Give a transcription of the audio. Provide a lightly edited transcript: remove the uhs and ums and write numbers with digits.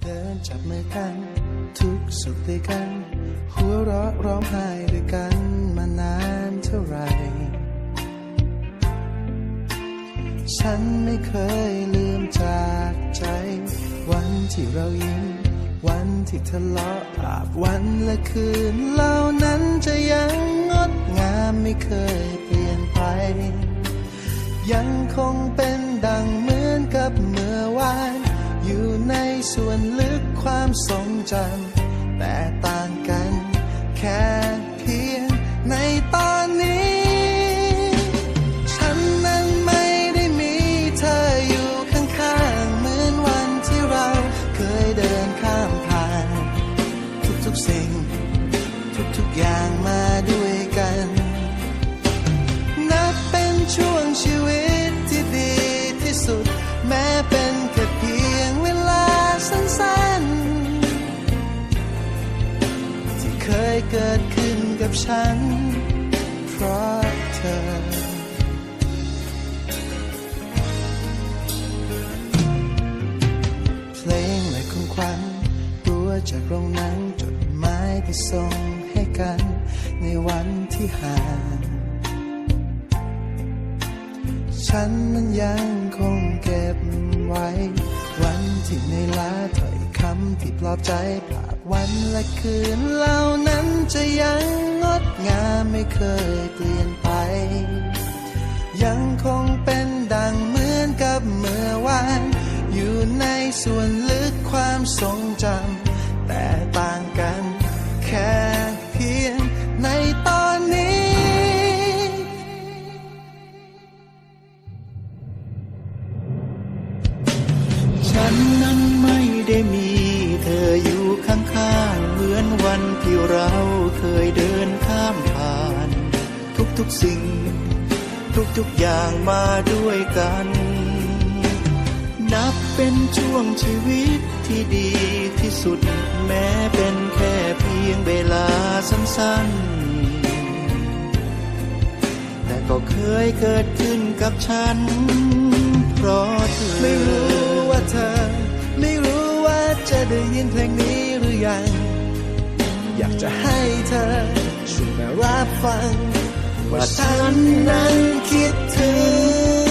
เดินจับมือกันทุกสุขด้วยกันหัวเราะร้องไห้ด้วยกันมานานเท่าไหร่ฉันไม่เคยลืมจากใจวันที่เรายิ้มวันที่ทะเลาะอาบวันและคืนเหล่านั้นจะยังงดงามไม่เคยเปลี่ยนไปยังคงเป็นดังเหมือนกับเมื่อวานอยู่ในส่วนลึกความทรงจำแต่ต่างกันแค่เพียงในตอนนี้ฉันนั้นไม่ได้มีเธออยู่ข้างๆเหมือนวันที่เราเคยเดินข้ามผ่านทุกๆสิ่งทุกๆอย่างมาด้วยกันนับเป็นช่วงชีวิตที่ดีที่สุดแม้เป็นแค่เพียงเวลาสั้นๆที่เคยเกิดขึ้นกับฉันเพราะเธอเพลงและของขวัญตัวจากโรงหนังจดหมายที่ส่งให้กันในวันที่ห่างฉันนั้นยังคงเก็บไว้วันที่ในลาถ้อยคำที่ปลอบใจภาพวันและคืนเหล่านั้นจะยังงดงามไม่เคยเปลี่ยนไปยังคงเป็นดังเหมือนกับเมื่อวานอยู่ในส่วนลึกความทรงจำแต่ต่างกันแค่เพียงในตอนนี้ฉันนั้นไม่ได้มีเธออยู่ข้างๆเหมือนวันที่เราเคยเดินข้ามผ่านทุกๆสิ่งทุกๆอย่างมาด้วยกันนับเป็นช่วงชีวิตที่ดีที่สุดแม้เป็นแค่เพียงเวลาสั้นๆแต่ก็เคยเกิดขึ้นกับฉันเพราะเธอไม่รู้ว่าเธอไม่รู้ว่าจะได้ยินเพลงนี้หรือยังอยากจะให้เธอช่วยมารับฟังว่าฉันนั้นคิดถึง